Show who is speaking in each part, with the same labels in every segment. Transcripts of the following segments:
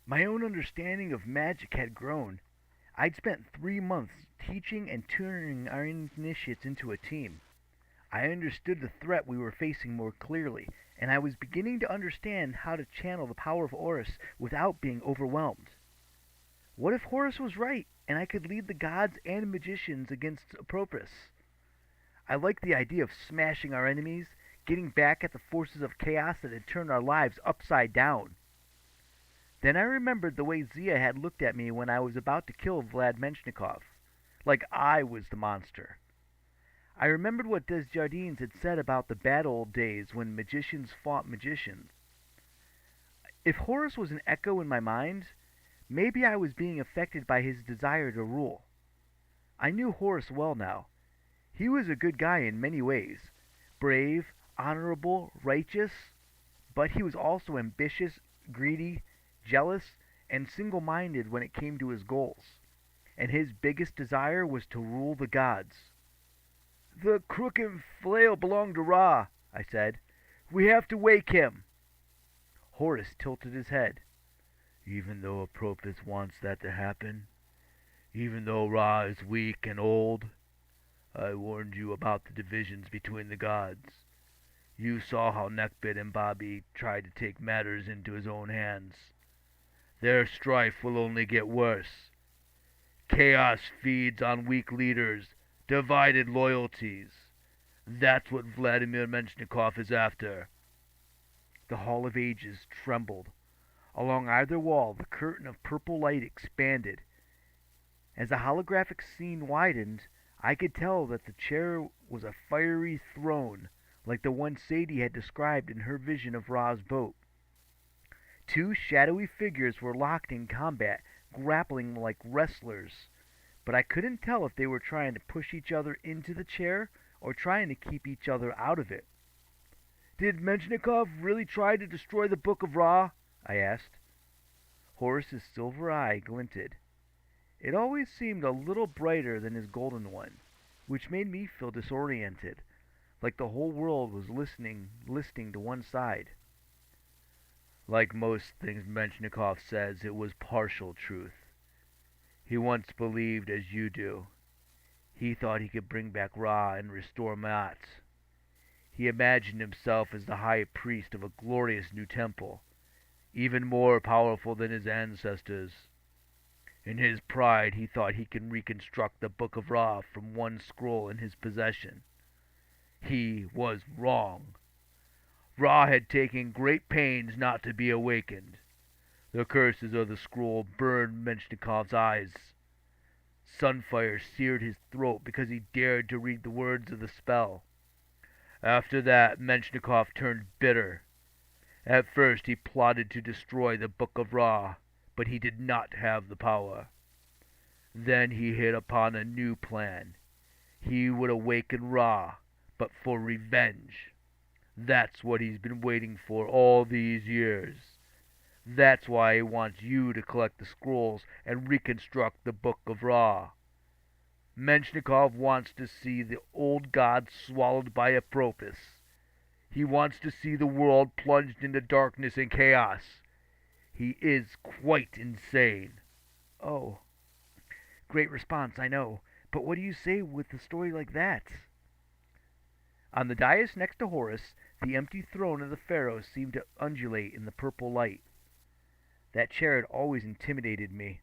Speaker 1: My own understanding of magic had grown. I'd spent 3 months teaching and tutoring our initiates into a team. I understood the threat we were facing more clearly, and I was beginning to understand how to channel the power of Horus without being overwhelmed. What if Horus was right, and I could lead the gods and magicians against Apropos? I liked the idea of smashing our enemies, getting back at the forces of chaos that had turned our lives upside down. Then I remembered the way Zia had looked at me when I was about to kill Vlad Menshikov, like I was the monster. I remembered what Desjardins had said about the bad old days when magicians fought magicians. If Horus was an echo in my mind, maybe I was being affected by his desire to rule. I knew Horus well now. He was a good guy in many ways, brave, honorable, righteous, but he was also ambitious, greedy, jealous, and single-minded when it came to his goals. And his biggest desire was to rule the gods. "The crook and flail belong to Ra," I said. "We have to wake him." Horus tilted his head. "Even though Apropos wants that to happen, even though Ra is weak and old, I warned you about the divisions between the gods. You saw how Nekbit and Bobby tried to take matters into his own hands. Their strife will only get worse. Chaos feeds on weak leaders, divided loyalties. That's what Vladimir Menshikov is after." The Hall of Ages trembled. Along either wall the curtain of purple light expanded. As the holographic scene widened, I could tell that the chair was a fiery throne, like the one Sadie had described in her vision of Ra's boat. Two shadowy figures were locked in combat, grappling like wrestlers, but I couldn't tell if they were trying to push each other into the chair or trying to keep each other out of it. "Did Menshikov really try to destroy the Book of Ra?" I asked. Horus's silver eye glinted. It always seemed a little brighter than his golden one, which made me feel disoriented, like the whole world was listening to one side. "Like most things Menshikov says, it was partial truth. He once believed as you do. He thought he could bring back Ra and restore Ma'at. He imagined himself as the high priest of a glorious new temple, even more powerful than his ancestors. In his pride, he thought he could reconstruct the Book of Ra from one scroll in his possession. He was wrong. Ra had taken great pains not to be awakened. The curses of the scroll burned Menshnikov's eyes. Sunfire seared his throat because he dared to read the words of the spell. After that, Menshnikov turned bitter. At first he plotted to destroy the Book of Ra, but he did not have the power. Then he hit upon a new plan. He would awaken Ra, but for revenge. That's what he's been waiting for all these years. That's why he wants you to collect the scrolls and reconstruct the Book of Ra. Menshnikov wants to see the old gods swallowed by Apropos. He wants to see the world plunged into darkness and chaos. He is quite insane." "Oh, great response, I know. But what do you say with a story like that?" On the dais next to Horus, the empty throne of the pharaoh seemed to undulate in the purple light. That chair had always intimidated me.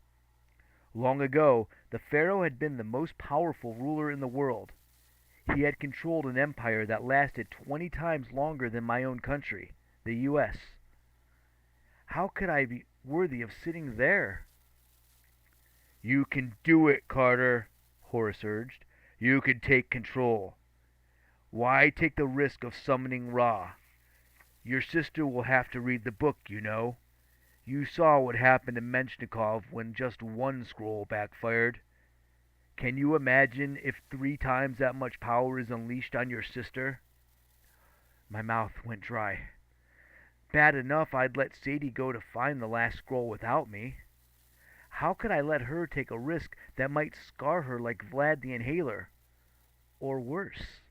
Speaker 1: Long ago, the pharaoh had been the most powerful ruler in the world. He had controlled an empire that lasted 20 times longer than my own country, the U.S. How could I be worthy of sitting there? "You can do it, Carter," Horus urged. "You can take control. Why take the risk of summoning Ra? Your sister will have to read the book, you know. You saw what happened to Menshnikov when just one scroll backfired. Can you imagine if 3 times that much power is unleashed on your sister?" My mouth went dry. Bad enough I'd let Sadie go to find the last scroll without me. How could I let her take a risk that might scar her like Vlad the Inhaler? Or worse?